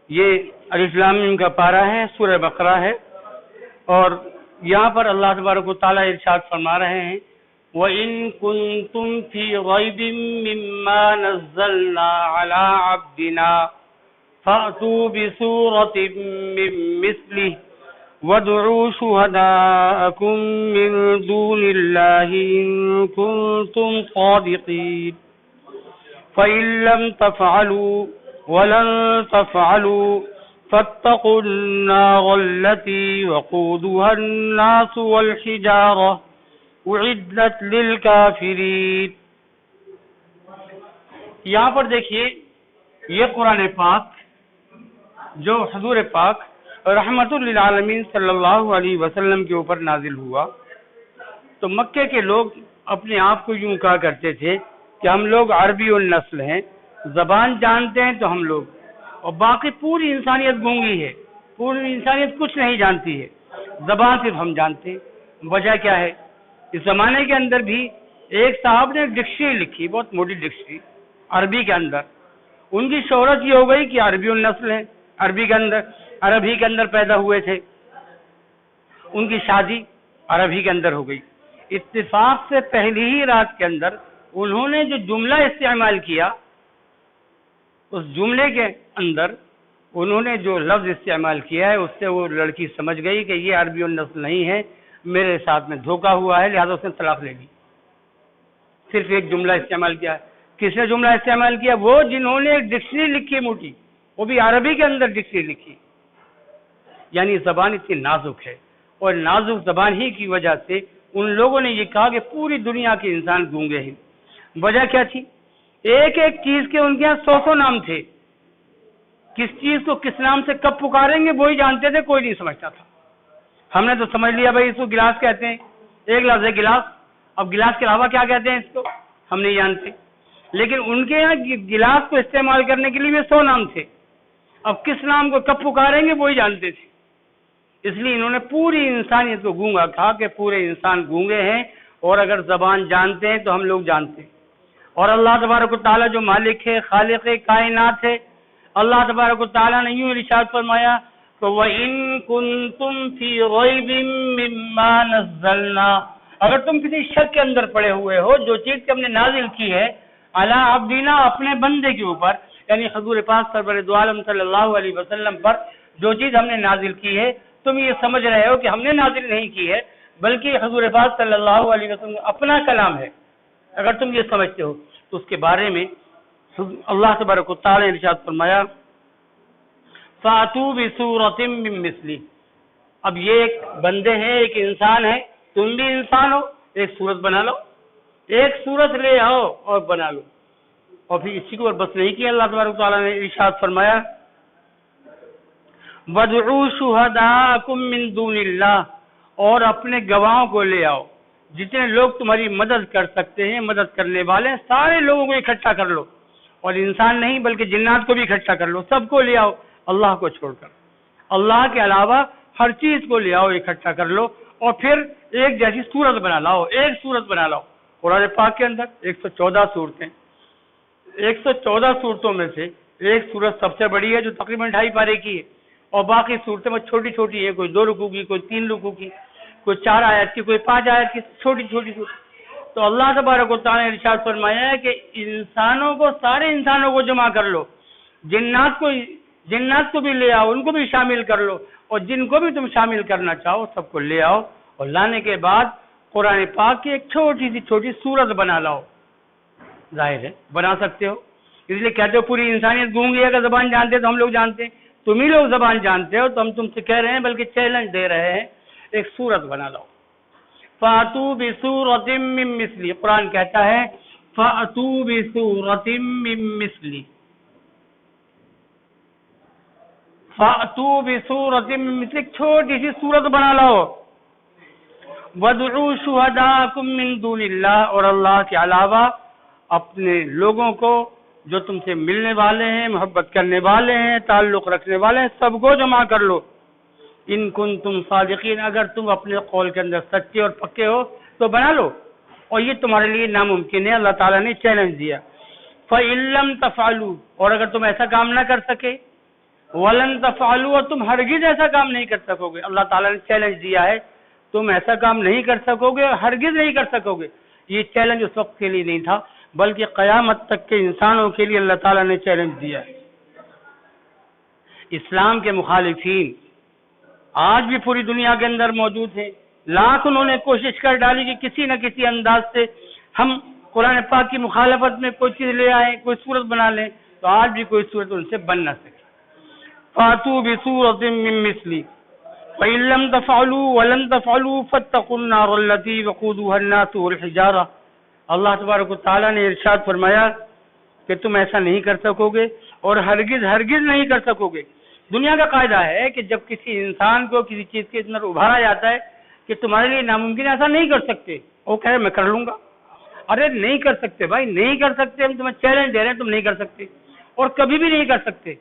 یہ الف لام میم کا پارہ ہے، سورہ بقرہ ہے، اور یہاں پر اللہ تبارک و تعالیٰ ارشاد فرما رہے ہیں وَإِن كُنتُمْ فِي رَيْبٍ مِّمَّا نَزَّلْنَا عَلَىٰ عَبْدِنَا فَأْتُوا بِسُورَةٍ مِّن مِّثْلِهِ وَادْعُوا شُهَدَاءَكُم مِّن دُونِ اللَّهِ إِن كُنتُمْ صَادِقِينَ فَإِن لَّمْ تَفْعَلُوا وَلَن تَفْعَلُوا فَاتَّقُوا النَّارَ الَّتِي وَقُودُهَا النَّاسُ وَالْحِجَارَةُ اعدت للکافرین۔ یہاں پر دیکھیے یہ قرآن پاک جو حضور پاک رحمت للعالمین صلی اللہ علیہ وسلم کے اوپر نازل ہوا، تو مکے کے لوگ اپنے آپ کو یوں کہا کرتے تھے کہ ہم لوگ عربی النسل ہیں، زبان جانتے ہیں تو ہم لوگ، اور باقی پوری انسانیت گونگی ہے، پوری انسانیت کچھ نہیں جانتی ہے، زبان صرف ہم جانتے ہیں۔ وجہ کیا ہے؟ اس زمانے کے اندر بھی ایک صاحب نے ڈکشنری لکھی، بہت موٹی ڈکشنری عربی کے اندر، ان کی شہرت یہ ہو گئی کہ عربی النسل ہے، عربی کے اندر پیدا ہوئے تھے، ان کی شادی عربی کے اندر ہو گئی۔ اتفاق سے پہلی ہی رات کے اندر انہوں نے جو جملہ استعمال کیا، اس جملے کے اندر انہوں نے جو لفظ استعمال کیا ہے، اس سے وہ لڑکی سمجھ گئی کہ یہ عربی النسل نہیں ہے، میرے ساتھ میں دھوکہ ہوا ہے، لہذا اس نے طلاق لے لی۔ صرف ایک جملہ استعمال کیا ہے۔ کس نے جملہ استعمال کیا؟ وہ جنہوں نے ایک ڈکشنری لکھی ہے موٹی، وہ بھی عربی کے اندر ڈکشنری لکھی۔ یعنی زبان اتنی نازک ہے، اور نازک زبان ہی کی وجہ سے ان لوگوں نے یہ کہا کہ پوری دنیا کے انسان گونگے ہیں۔ وجہ کیا تھی؟ ایک ایک چیز کے ان کے یہاں 100 نام تھے، کس چیز کو کس نام سے کب پکاریں گے وہی جانتے تھے، کوئی نہیں سمجھتا تھا۔ ہم نے تو سمجھ لیا بھائی اس کو گلاس کہتے ہیں، ایک لفظ ہے گلاس، اب گلاس کے علاوہ کیا کہتے ہیں اس کو ہم نہیں جانتے، لیکن ان کے یہاں گلاس کو استعمال کرنے کے لیے بھی 100 نام تھے، اب کس نام کو کب پکاریں گے وہی جانتے تھے۔ اس لیے انہوں نے پوری انسانیت کو گونگا کہا کہ پورے انسان گونگے ہیں، اور اگر زبان جانتے ہیں تو ہم لوگ جانتے ہیں۔ اور اللہ تبارک و تعالیٰ جو مالک ہے، خالق کائنات ہے، اللہ تبارک و تعالیٰ نے یوں ارشاد فرمایا کہ وَإِن كُنتُمْ فِي رَيْبٍ مِّمَّا نَزَّلْنَا، اگر تم کسی شک کے اندر پڑے ہوئے ہو جو چیز کہ ہم نے نازل کی ہے علی عبدنا، اپنے بندے کے اوپر، یعنی حضور پاک سرور دو عالم صلی اللہ علیہ وسلم پر جو چیز ہم نے نازل کی ہے، تم یہ سمجھ رہے ہو کہ ہم نے نازل نہیں کی ہے بلکہ حضور پاک صلی اللہ علیہ وسلم اپنا کلام ہے، اگر تم یہ سمجھتے ہو تو اس کے بارے میں اللہ تبارک و تعالی نے ارشاد فرمایا فَأْتُوا بِسُورَةٍ مِّن مِّثْلِهِ۔ اب یہ ایک بندے ہیں، ایک انسان ہے، تم بھی انسان ہو، ایک صورت بنا لو، ایک صورت لے آؤ اور بنا لو۔ اور پھر اسی کو بس نہیں کیا، اللہ تبارک و تعالی نے ارشاد فرمایا وَادْعُوا شُهَدَاءَكُم مِّن دُونِ اللَّهِ، اور اپنے گواہوں کو لے آؤ، جتنے لوگ تمہاری مدد کر سکتے ہیں، مدد کرنے والے سارے لوگوں کو اکٹھا کر لو، اور انسان نہیں بلکہ جنات کو بھی اکٹھا کر لو، سب کو لے آؤ اللہ کو چھوڑ کر، اللہ کے علاوہ ہر چیز کو لے آؤ، اکٹھا کر لو، اور پھر ایک جیسی صورت بنا لاؤ، ایک صورت بنا لاؤ۔ قرآن پاک کے اندر 114 صورتیں، 114 صورتوں میں سے ایک صورت سب سے بڑی ہے جو تقریباً 2.5 پارے کی ہے، اور باقی صورتیں میں چھوٹی چھوٹی ہے، کوئی 2 رکوع کی، کوئی 3 رکوع کی، کوئی 4 آیت کی، کوئی 5 آیت کی، چھوٹی چھوٹی صورت۔ تو اللہ تبارک و تعالی نے ارشاد فرمایا ہے کہ انسانوں کو، سارے انسانوں کو جمع کر لو، جنات کو بھی لے آؤ، ان کو بھی شامل کر لو، اور جن کو بھی تم شامل کرنا چاہو سب کو لے آؤ، اور لانے کے بعد قرآن پاک کی ایک چھوٹی سی چھوٹی صورت بنا لاؤ۔ ظاہر ہے بنا سکتے ہو، اس لیے کہتے ہو پوری انسانیت گونگی ہے، اگر زبان جانتے ہیں تو ہم لوگ جانتے ہیں، تم ہی لوگ زبان جانتے ہو تو ہم تم سے کہہ رہے ہیں، بلکہ چیلنج دے رہے ہیں، ایک صورت بنا لاؤ۔ فَأْتُوا بِسُورَةٍ مِّن مِّثْلِهِ، قرآن کہتا ہے فَأْتُوا بِسُورَةٍ مِّن مِّثْلِهِ، فَأْتُوا بِسُورَةٍ مِّن مِّثْلِهِ، ایک چھوٹی سی صورت بنا لاؤ۔ وَادْعُوا شُهَدَاءَكُم مِّن دُونِ اللَّهِ، اور اللہ کے علاوہ اپنے لوگوں کو جو تم سے ملنے والے ہیں، محبت کرنے والے ہیں، تعلق رکھنے والے ہیں، سب کو جمع کر لو۔ ان کنتم صادقین، اگر تم اپنے قول کے اندر سچے اور پکے ہو تو بنا لو، اور یہ تمہارے لیے ناممکن ہے، اللہ تعالیٰ نے چیلنج دیا۔ فَإِن لَّمْ تَفْعَلُوا، اور اگر تم ایسا کام نہ کر سکے، وَلَن تَفْعَلُوا، اور تم ہرگز ایسا کام نہیں کر سکو گے. اللہ تعالیٰ نے چیلنج دیا ہے، تم ایسا کام نہیں کر سکو گے، ہرگز نہیں کر سکو گے. یہ چیلنج اس وقت کے لیے نہیں تھا، بلکہ قیامت تک کے انسانوں کے لیے اللہ تعالیٰ نے چیلنج دیا ہے. اسلام کے مخالفین آج بھی پوری دنیا کے اندر موجود ہیں. لاکھ انہوں نے کوشش کر ڈالی کہ کسی نہ کسی انداز سے ہم قرآن پاک کی مخالفت میں کوئی چیز لے آئیں، کوئی صورت بنا لیں، تو آج بھی کوئی صورت ان سے بن نہ سکے. فَأْتُوا بِسُورَةٍ مِّن مِّثْلِهِ فَإِن لَّمْ تَفْعَلُوا وَلَن تَفْعَلُوا فَاتَّقُوا النَّارَ الَّتِي وَقُودُهَا النَّاسُ وَالْحِجَارَةُ. اللہ تبارک و تعالیٰ نے ارشاد فرمایا کہ تم ایسا نہیں کر سکو گے اور ہرگز نہیں کر سکو گے. دنیا کا قاعدہ ہے کہ جب کسی انسان کو کسی چیز کے اندر ابھارا جاتا ہے کہ تمہارے لیے ناممکن ایسا نہیں کر سکتے، وہ کہے میں کر لوں گا. ارے نہیں کر سکتے بھائی، نہیں کر سکتے، ہم تمہیں چیلنج دے رہے ہیں، تم نہیں کر سکتے اور کبھی بھی نہیں کر سکتے.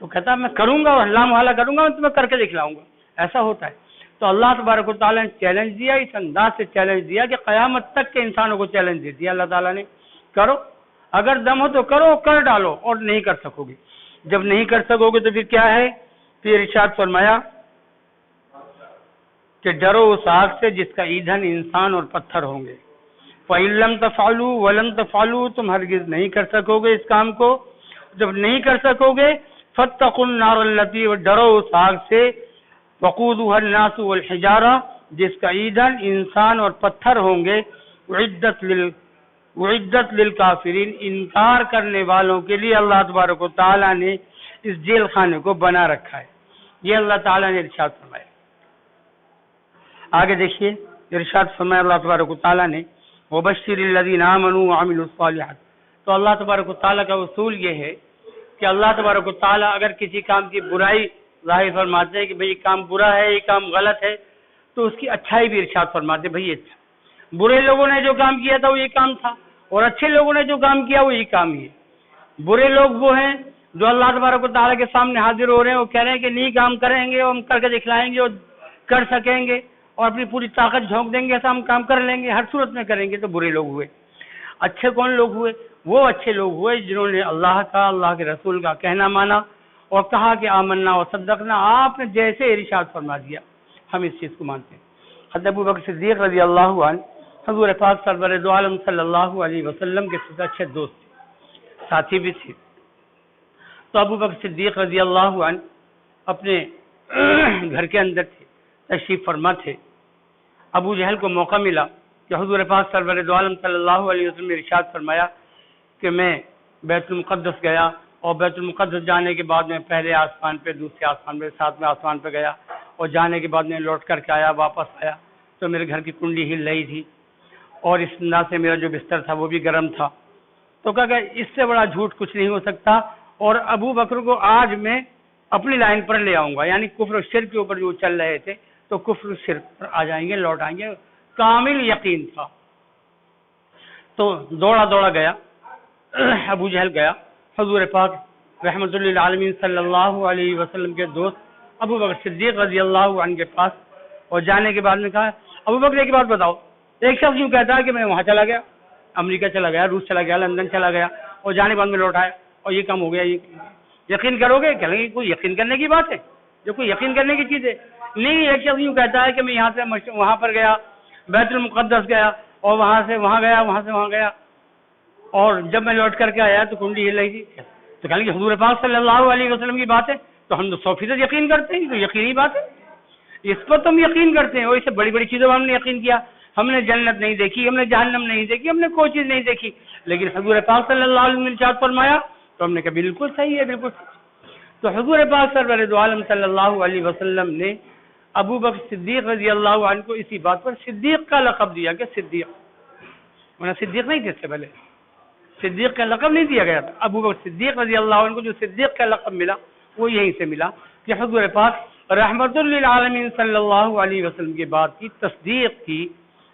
تو کہتا میں کروں گا اور اللہ محالہ کروں گا، میں تمہیں کر کے دکھلاؤں گا. ایسا ہوتا ہے. تو اللہ تبارک و تعالیٰ نے چیلنج دیا، اس انداز سے چیلنج دیا کہ قیامت تک کے انسانوں کو چیلنج دے دیا اللہ تعالیٰ نے. کرو، اگر دم ہو تو کرو، کر ڈالو، اور نہیں کر سکو گے. جب نہیں کر سکو گے تو پھر کیا ہے؟ پھر ارشاد فرمایا کہ ڈرو اس آگ سے جس کا ایندھن انسان اور پتھر ہوں گے. فَإِن لَّمْ تَفْعَلُوا وَلَن تَفْعَلُوا، تم ہرگز نہیں کر سکو گے اس کام کو. جب نہیں کر سکو گے فَاتَّقُوا النَّارَ الَّتِي، ڈرو اس آگ سے وَقُودُهَا النَّاسُ وَالْحِجَارَةُ جس کا ایندھن انسان اور پتھر ہوں گے. وعدت للکافرین، انکار کرنے والوں کے لیے اللہ تبارک و تعالیٰ نے اس جیل خانے کو بنا رکھا ہے. یہ اللہ تعالیٰ نے ارشاد فرمایا. آگے دیکھیے ارشاد فرمایا اللہ تبارک و تعالیٰ نے وَبَشِّرِ الَّذِينَ آمَنُوا وَعَمِلُوا الصَّالِحَاتِ. تو اللہ تبارک و تعالیٰ کا اصول یہ ہے کہ اللہ تبارک و تعالیٰ اگر کسی کام کی برائی ظاہر فرماتے ہیں کہ بھئی یہ کام برا ہے، یہ کام غلط ہے، تو اس کی اچھائی بھی ارشاد فرماتے بھئی اچھا. برے لوگوں نے جو کام کیا تھا وہ یہ کام تھا، اور اچھے لوگوں نے جو کام کیا وہ یہ کام ہی ہے. برے لوگ وہ ہیں جو اللہ تبارک و تعالیٰ کے سامنے حاضر ہو رہے ہیں، وہ کہہ رہے ہیں کہ نہیں کام کریں گے، ہم کر کے دکھلائیں گے اور کر سکیں گے اور اپنی پوری طاقت جھونک دیں گے، ایسا ہم کام کر لیں گے، ہر صورت میں کریں گے. تو برے لوگ ہوئے. اچھے کون لوگ ہوئے؟ وہ اچھے لوگ ہوئے جنہوں نے اللہ کا، اللہ کے رسول کا کہنا مانا اور کہا کہ آمنا و صدقنا. آپ نے جیسے ارشاد فرما دیا ہم اس چیز کو مانتے ہیں. حضرت ابوبکر صدیق رضی اللہ عنہ حضور پاک سرور دو عالم صلی اللہ علیہ وسلم کے سب سے اچھے دوست تھے، ساتھی بھی تھے. تو ابوبکر صدیق رضی اللہ عنہ اپنے گھر کے اندر تھے، تشریف فرما تھے. ابو جہل کو موقع ملا کہ حضور پاک سرور دو عالم صلی اللہ علیہ وسلم نے ارشاد فرمایا کہ میں بیت المقدس گیا، اور بیت المقدس جانے کے بعد میں پہلے آسمان پہ، دوسرے آسمان پہ، ساتویں آسمان پہ گیا، اور جانے کے بعد میں لوٹ کر کے آیا، واپس آیا تو میرے گھر کی کنڈی ہل رہی تھی اور اس انداز سے میرا جو بستر تھا وہ بھی گرم تھا. تو کہا کہ اس سے بڑا جھوٹ کچھ نہیں ہو سکتا، اور ابو بکر کو آج میں اپنی لائن پر لے آؤں گا. یعنی کفر و شرک کے اوپر جو چل رہے تھے تو کفر و شرک پر آ جائیں گے، لوٹ آئیں گے. کامل یقین تھا. تو دوڑا گیا، ابو جہل گیا حضور پاک رحمت للعالمین صلی اللہ علیہ وسلم کے دوست ابو بکر صدیق رضی اللہ عنہ کے پاس، اور جانے کے بعد میں کہا ابو بکر ایک بات بتاؤ. ایک شخص یوں کہتا ہے کہ میں وہاں چلا گیا، امریکہ چلا گیا، روس چلا گیا، لندن چلا گیا، اور جانے بعد میں لوٹ آیا اور یہ کام ہو گیا، یہ یقین کرو گے؟ کہیں گے کوئی یقین کرنے کی بات ہے، جو کوئی یقین کرنے کی چیز ہے نہیں. ایک شخص یوں کہتا ہے کہ میں یہاں سے وہاں پر گیا، بیت المقدس گیا، اور وہاں سے وہاں گیا، وہاں سے وہاں گیا، اور جب میں لوٹ کر کے آیا تو کنڈی ہل رہی تھی. تو کہیں گے حضور پاک صلی اللہ علیہ وسلم کی بات ہے، تو ہم تو 100% یقین کرتے ہیں، تو یقینی بات ہے، اس پر تو ہم یقین کرتے ہیں. اور اس سے بڑی بڑی چیزوں پر ہم نے یقین کیا. ہم نے جنت نہیں دیکھی، ہم نے جہنم نہیں دیکھی، ہم نے کوئی چیز نہیں دیکھی، لیکن حضور پاک صلی اللہ علیہ وسلم نے ارشاد فرمایا تو ہم نے کہا بالکل صحیح ہے، بالکل صحیح. تو حضور پاک سرور دو عالم صلی اللہ علیہ وسلم نے ابو بکر صدیق رضی اللہ عنہ کو اسی بات پر صدیق کا لقب دیا کہ صدیق. انہیں صدیق نہیں تھے، اس سے پہلے صدیق کا لقب نہیں دیا گیا تھا. ابو بکر صدیق رضی اللہ عنہ کو جو صدیق کا لقب ملا وہ یہیں سے ملا کہ حضور پاک رحمت للعالمین صلی اللہ علیہ وسلم کی بات کی تصدیق کی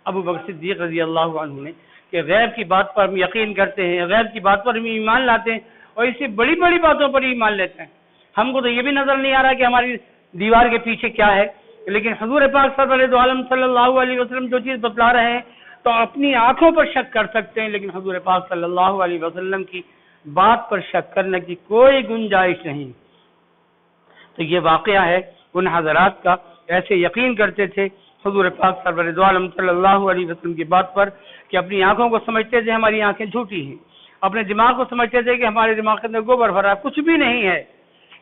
ابو بکر صدیق رضی اللہ عنہ نے کہ غیب کی بات پر ہم یقین کرتے ہیں، غیب کی بات پر ہم ایمان لاتے ہیں، اور اس سے بڑی بڑی باتوں پر ایمان لیتے ہیں. ہم کو تو یہ بھی نظر نہیں آ رہا کہ ہماری دیوار کے پیچھے کیا ہے، لیکن حضور پاک سرور دو عالم صلی اللہ علیہ وسلم جو چیز بتلا رہے ہیں تو اپنی آنکھوں پر شک کر سکتے ہیں، لیکن حضور پاک صلی اللہ علیہ وسلم کی بات پر شک کرنے کی کوئی گنجائش نہیں. تو یہ واقعہ ہے ان حضرات کا، ایسے یقین کرتے تھے حضور پاک سرور دو عالم صلی اللہ علیہ وسلم کی بات پر کہ اپنی آنکھوں کو سمجھتے تھے ہماری آنکھیں جھوٹی ہیں، اپنے دماغ کو سمجھتے تھے کہ ہمارے دماغ کے اندر گوبر بھرا کچھ بھی نہیں ہے،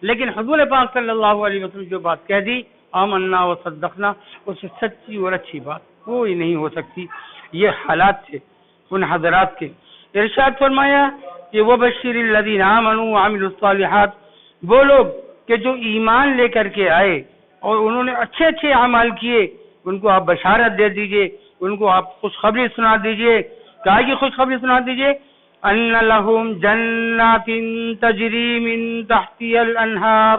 لیکن حضور پاک صلی اللہ علیہ وسلم جو بات کہہ دی آمنا و صدقنا، اس سے سچی اور اچھی بات کوئی نہیں ہو سکتی۔ یہ حالات تھے ان حضرات کے۔ ارشاد فرمایا کہ وبشر الذین آمنوا وعملوا الصالحات، وہ لوگ کہ جو ایمان لے کر کے آئے اور انہوں نے اچھے اچھے اعمال کیے، ان کو آپ بشارت دے دیجئے، ان کو آپ خوشخبری سنا دیجئے۔ کیا کی خوشخبری سنا دیجئے؟ ان لہم جنات تجری من تحتها الانہار،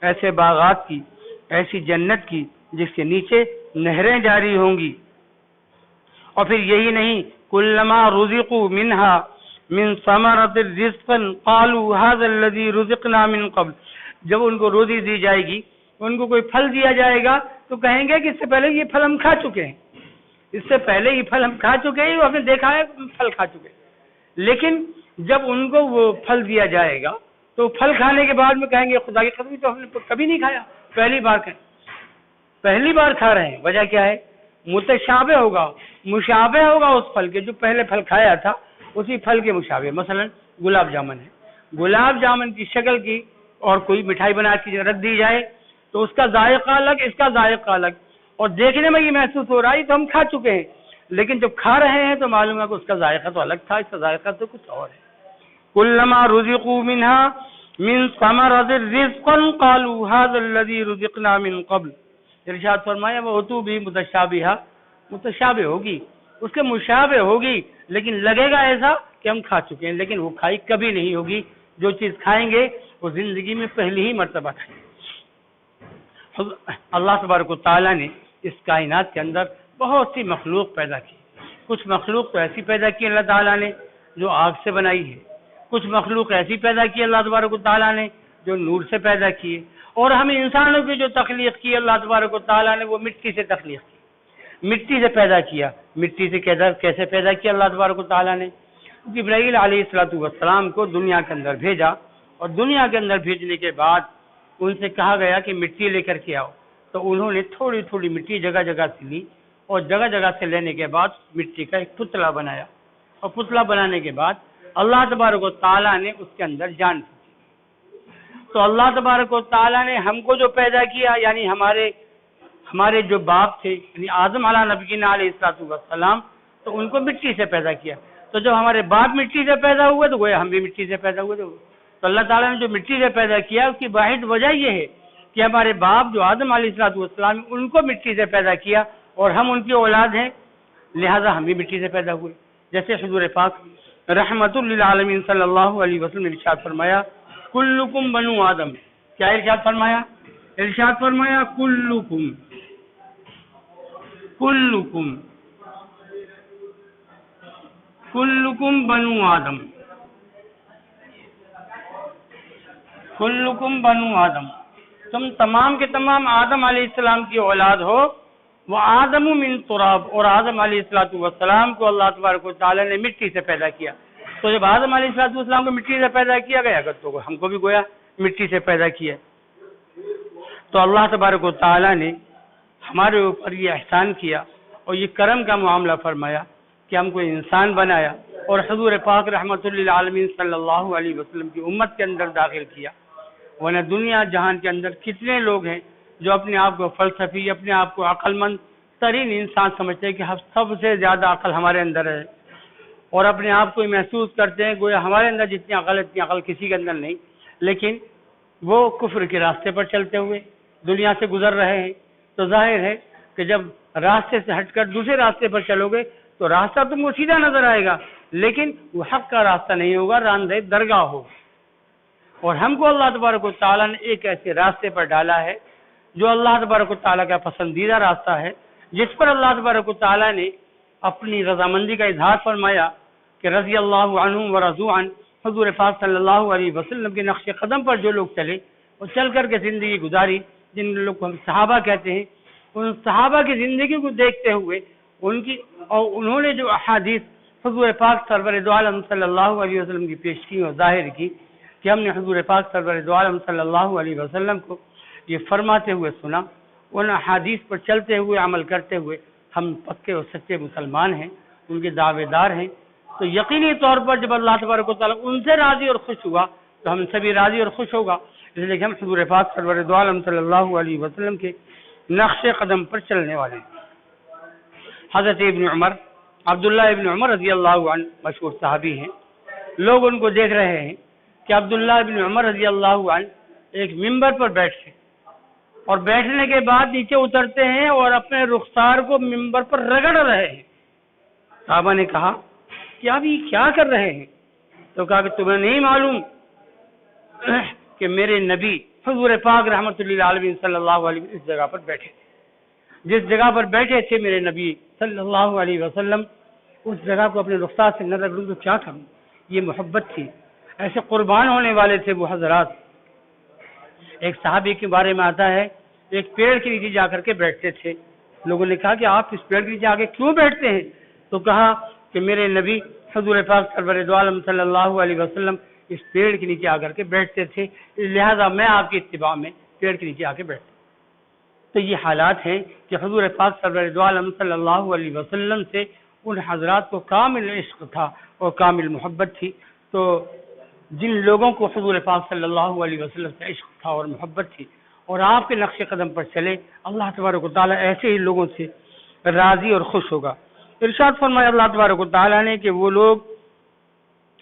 ایسے باغات کی، ایسی جنت کی جس کے نیچے نہریں جاری ہوں گی۔ اور پھر یہی نہیں، کلما رزقوا منہا من ثمرۃ رزقا قالوا هذا الذي رزقنا من قبل، جب ان کو روزی دی جائے گی، ان کو کوئی پھل دیا جائے گا تو کہیں گے کہ اس سے پہلے یہ پھل ہم کھا چکے ہیں، اس سے پہلے یہ پھل ہم کھا چکے ہیں، ہم نے دیکھا ہے پھل کھا چکے ہیں۔ لیکن جب ان کو وہ پھل دیا جائے گا تو پھل کھانے کے بعد میں کہیں گے خدا کی قسم تو ہم نے کبھی نہیں کھایا، پہلی بار کھائیں، پہلی بار کھا رہے ہیں۔ وجہ کیا ہے؟ متشابہ ہوگا، مشابہ ہوگا اس پھل کے، جو پہلے پھل کھایا تھا اسی پھل کے مشابہ۔ مثلا گلاب جامن ہے، گلاب جامن کی شکل کی اور کوئی مٹھائی بنا کے رکھ دی جائے تو اس کا ذائقہ الگ، اس کا ذائقہ الگ، اور دیکھنے میں یہ محسوس ہو رہا ہے تو ہم کھا چکے ہیں، لیکن جب کھا رہے ہیں تو معلوم ہے کہ اس کا ذائقہ تو الگ تھا، اس کا ذائقہ تو کچھ اور ہے۔ کلما رزقوا منها من ثمرۃ رزقا قالوا هذا الذي رزقنا من قبل، ارشاد فرمایا وہ تو بھی متشابہہ، متشابہ ہوگی، اس کے مشابہ ہوگی، لیکن لگے گا ایسا کہ ہم کھا چکے ہیں، لیکن وہ کھائی کبھی نہیں ہوگی۔ جو چیز کھائیں گے وہ زندگی میں پہلی ہی مرتبہ کھائیں گے۔ اللہ تبارک و تعالیٰ نے اس کائنات کے اندر بہت سی مخلوق پیدا کی، کچھ مخلوق تو ایسی پیدا کی اللہ تعالیٰ نے جو آگ سے بنائی ہے، کچھ مخلوق ایسی پیدا کی اللہ تبارک و تعالیٰ نے جو نور سے پیدا کی ہے، اور ہم انسانوں کی جو تخلیق کی اللہ تبارک و تعالیٰ نے وہ مٹی سے تخلیق کی، مٹی سے پیدا کیا۔ مٹی سے کیسے پیدا کیا اللہ تبارک و تعالیٰ نے؟ جبرائیل علیہ السلام کو دنیا کے اندر بھیجا، اور دنیا کے اندر بھیجنے کے بعد ان سے کہا گیا کہ مٹی لے کر کے آؤ، تو انہوں نے تھوڑی تھوڑی مٹی جگہ جگہ سے لی، اور جگہ جگہ سے لینے کے بعد مٹی کا ایک پتلا بنایا، اور پتلا بنانے کے بعد اللہ تبارک و تعالیٰ نے اس کے اندر جان پھونکی۔ تو اللہ تبارک و تعالیٰ نے ہم کو جو پیدا کیا، یعنی ہمارے جو باپ تھے، یعنی آدم علیہ نبینا علیہ السلام، تو ان کو مٹی سے پیدا کیا۔ تو جب ہمارے باپ مٹی سے پیدا ہوئے تو گویا ہم بھی مٹی سے پیدا ہوئے۔ تو اللہ تعالیٰ نے جو مٹی سے پیدا کیا اس کی واحد وجہ یہ ہے کہ ہمارے باپ جو آدم علیہ السلام ان کو مٹی سے پیدا کیا، اور ہم ان کی اولاد ہیں، لہذا ہم بھی مٹی سے پیدا ہوئے۔ جیسے حضور پاک رحمت للعالمین صلی اللہ علیہ وسلم نے ارشاد فرمایا کلکم بنو آدم، کیا ارشاد فرمایا؟ ارشاد فرمایا کلکم بنو آدم، کلکم بنو آدم، تم تمام کے تمام آدم علیہ السلام کی اولاد ہو۔ وہ آدم من تراب، اور آدم علیہ السلام کو اللہ تبارک و تعالیٰ نے مٹی سے پیدا کیا۔ تو جب آدم علیہ السلام کو مٹی سے پیدا کیا گیا تو ہم کو بھی گویا مٹی سے پیدا کیا۔ تو اللہ تبارک و تعالیٰ نے ہمارے اوپر یہ احسان کیا اور یہ کرم کا معاملہ فرمایا کہ ہم کو انسان بنایا اور حضور پاک رحمت للعالمین صلی اللہ علیہ وسلم کی امت کے اندر داخل کیا۔ ورنہ دنیا جہان کے اندر کتنے لوگ ہیں جو اپنے آپ کو فلسفی، اپنے آپ کو عقل مند ترین انسان سمجھتے ہیں کہ سب سے زیادہ عقل ہمارے اندر ہے، اور اپنے آپ کو محسوس کرتے ہیں گویا ہمارے اندر جتنی عقل کسی کے اندر نہیں، لیکن وہ کفر کے راستے پر چلتے ہوئے دنیا سے گزر رہے ہیں۔ تو ظاہر ہے کہ جب راستے سے ہٹ کر دوسرے راستے پر چلو گے تو راستہ تم کو سیدھا نظر آئے گا، لیکن وہ حق کا راستہ نہیں ہوگا، راندہ درگاہ ہوگا۔ اور ہم کو اللہ تبارک و تعالیٰ نے ایک ایسے راستے پر ڈالا ہے جو اللہ تبارک و تعالیٰ کا پسندیدہ راستہ ہے، جس پر اللہ تبارک و تعالیٰ نے اپنی رضامندی کا اظہار فرمایا کہ رضی اللہ عنہم ورضوا عنہ، حضور پاک صلی اللہ علیہ وسلم کے نقش قدم پر جو لوگ چلے اور چل کر کے زندگی گزاری، جن لوگ کو ہم صحابہ کہتے ہیں، ان صحابہ کی زندگی کو دیکھتے ہوئے انہوں نے جو احادیث حضور پاک سرور دو عالم صلی اللہ علیہ وسلم کی پیش کی اور ظاہر کی کہ ہم نے حضور پاک سرور دو عالم صلی اللہ علیہ وسلم کو یہ فرماتے ہوئے سنا، ان احادیث پر چلتے ہوئے عمل کرتے ہوئے ہم پکے اور سچے مسلمان ہیں، ان کے دعوے دار ہیں، تو یقینی طور پر جب اللہ تبارک و تعالیٰ ان سے راضی اور خوش ہوا تو ہم سے بھی راضی اور خوش ہوگا۔ اس لیے کہ ہم حضور پاک سرور دو عالم صلی اللہ علیہ وسلم کے نقش قدم پر چلنے والے ہیں۔ حضرت ابن عمر، عبداللہ ابن عمر رضی اللہ عنہ مشہور صحابی ہیں، لوگ ان کو دیکھ رہے ہیں کہ عبداللہ ابن عمر رضی اللہ عنہ ایک ممبر پر بیٹھے اور بیٹھنے کے بعد نیچے اترتے ہیں اور اپنے رخسار کو ممبر پر رگڑ رہے ہیں۔ صحابہ نے کہا کہ آپ یہ کیا کر رہے ہیں؟ تو کہا کہ تمہیں نہیں معلوم کہ میرے نبی حضور پاک رحمۃ اللہ علیہ صلی اللہ علیہ وسلم اس جگہ پر بیٹھے تھے، جس جگہ پر بیٹھے تھے میرے نبی صلی اللہ علیہ وسلم، اس جگہ کو اپنے رخسار سے نہ رگڑوں تو کیا کروں؟ یہ محبت تھی، ایسے قربان ہونے والے تھے وہ حضرات۔ ایک صحابی کے بارے میں آتا ہے، ایک پیڑ کے نیچے جا کر کے بیٹھتے تھے، لوگوں نے کہا کہ آپ اس پیڑ کے نیچے آ کے کیوں بیٹھتے ہیں؟ تو کہا کہ میرے نبی حضور پاک سرور دو عالم صلی اللہ علیہ وسلم اس پیڑ کے نیچے آ کر کے بیٹھتے تھے، لہذا میں آپ کی اتباع میں پیڑ کے نیچے آ کے بیٹھتا۔ تو یہ حالات ہیں کہ حضور پاک سرور دو عالم صلی اللہ علیہ وسلم سے ان حضرات کو کامل عشق تھا اور کامل محبت تھی۔ تو جن لوگوں کو حضور پاک صلی اللہ علیہ وسلم سے عشق تھا اور محبت تھی اور آپ کے نقش قدم پر چلے، اللہ تبارک و تعالیٰ ایسے ہی لوگوں سے راضی اور خوش ہوگا۔ ارشاد فرمایا اللہ تبارک و تعالیٰ نے کہ وہ لوگ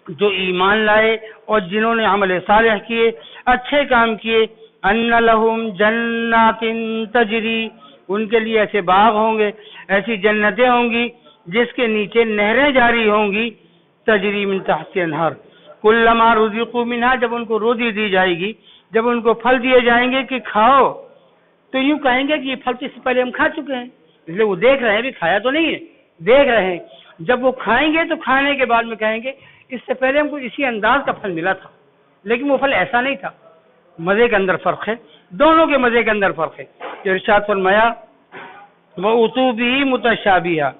جو ایمان لائے اور جنہوں نے عمل صالح کیے، اچھے کام کیے، ان لہم جنات تجری، ان کے لیے ایسے باغ ہوں گے، ایسی جنتیں ہوں گی جس کے نیچے نہریں جاری ہوں گی، تجری من تحت انہار، کلما رزقوا منہا، جب ان کو روزی دی جائے گی، جب ان کو پھل دیے جائیں گے کہ کھاؤ، تو یوں کہیں گے کہ یہ پھل تو اس سے پہلے ہم کھا چکے ہیں، اس لیے وہ دیکھ رہے ہیں، بھی کھایا تو نہیں ہے، دیکھ رہے ہیں۔ جب وہ کھائیں گے تو کھانے کے بعد میں کہیں گے اس سے پہلے ہم کو اسی انداز کا پھل ملا تھا، لیکن وہ پھل ایسا نہیں تھا۔ مزے کے اندر فرق ہے، دونوں کے مزے کے اندر فرق ہے۔ ارشاد فرمایا وَأُتُوا بِهِ مُتَشَابِهًا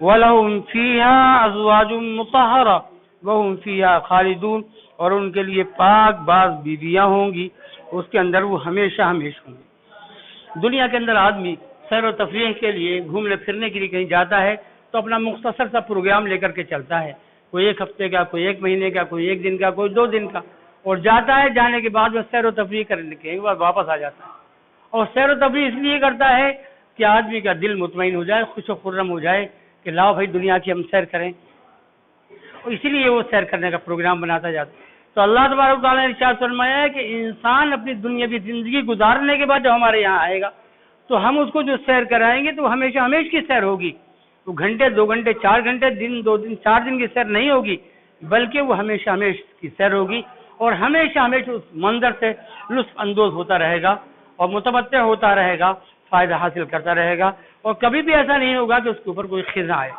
وَلَهُمْ فِيهَا أَزْوَاجٌ مُطَهَّرَةٌ وَهُمْ فِيهَا خَالِدُونَ، اور ان کے لیے پاک باز بیویاں ہوں گی، اس کے اندر وہ ہمیشہ ہمیشہ ہوں گی۔ دنیا کے اندر آدمی سیر و تفریح کے لیے، گھومنے پھرنے کے لیے کہیں جاتا ہے تو اپنا مختصر سا پروگرام لے کر کے چلتا ہے، کوئی ایک ہفتے کا، کوئی ایک مہینے کا، کوئی ایک دن کا، کوئی 2 دن کا، اور جاتا ہے، جانے کے بعد وہ سیر و تفریح کرنے کے بعد واپس آ جاتا ہے۔ اور سیر و تفریح اس لیے کرتا ہے کہ آدمی کا دل مطمئن ہو جائے، خوش و خرم ہو جائے کہ لاؤ بھائی دنیا کی ہم سیر کریں، اور اسی لیے وہ سیر کرنے کا پروگرام بناتا جاتا ہے۔ تو اللہ تبارک و تعالیٰ نے ارشاد فرمایا ہے کہ انسان اپنی دنیاوی زندگی گزارنے کے بعد جب ہمارے یہاں آئے گا تو ہم اس کو جو سیر کرائیں گے تو وہ ہمیشہ ہمیشہ کی سیر ہوگی، وہ گھنٹے 2 گھنٹے 4 گھنٹے، دن 2 دن 4 دن کی سیر نہیں ہوگی، بلکہ وہ ہمیشہ ہمیشہ کی سیر ہوگی، اور ہمیشہ ہمیشہ اس منظر سے لطف اندوز ہوتا رہے گا اور متمتع ہوتا رہے گا، فائدہ حاصل کرتا رہے گا، اور کبھی بھی ایسا نہیں ہوگا کہ اس کے اوپر کوئی خزاں آئے،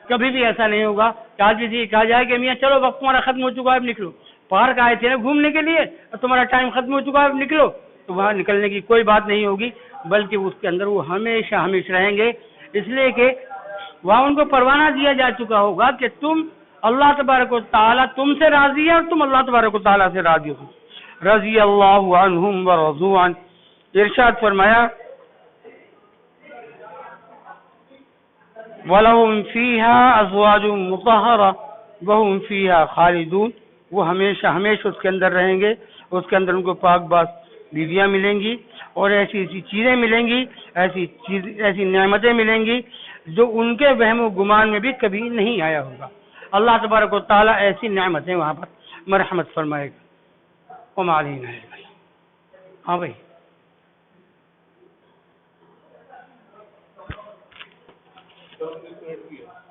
کبھی بھی ایسا نہیں ہوگا کہ آج بھی کہا جائے کہ میاں چلو وقت تمہارا ختم ہو چکا ہے اب نکلو، پارک آئے تھے نا گھومنے کے لیے اور تمہارا ٹائم ختم ہو چکا ہے اب نکلو، تو وہاں نکلنے کی کوئی بات نہیں ہوگی، بلکہ اس کے اندر وہ ہمیشہ ہمیشہ رہیں گے، اس لیے کہ وہاں ان کو پروانہ دیا جا چکا ہوگا کہ تم اللہ تبارک و تعالیٰ تم سے راضی ہے اور تم اللہ تبارک و تعالیٰ سے راضی ہو، رضی اللہ عنہم ورضوا عنہ۔ ارشاد فرمایا وَلَهُمْ فِيهَا أَزْوَاجٌ مُطَهَّرَةٌ وَهُمْ فِيهَا خَالِدُونَ، وہ ہمیشہ ہمیشہ اس کے اندر رہیں گے، اس کے اندر ان کو پاک باز بیویاں ملیں گی اور ایسی ایسی چیزیں ملیں گی، ایسی نعمتیں ملیں گی جو ان کے وہم و گمان میں بھی کبھی نہیں آیا ہوگا۔ اللہ تبارک و تعالیٰ ایسی نعمتیں وہاں پر مرحمت فرمائے گا۔ وما علینا الا البلاغ۔ ہاں بھائی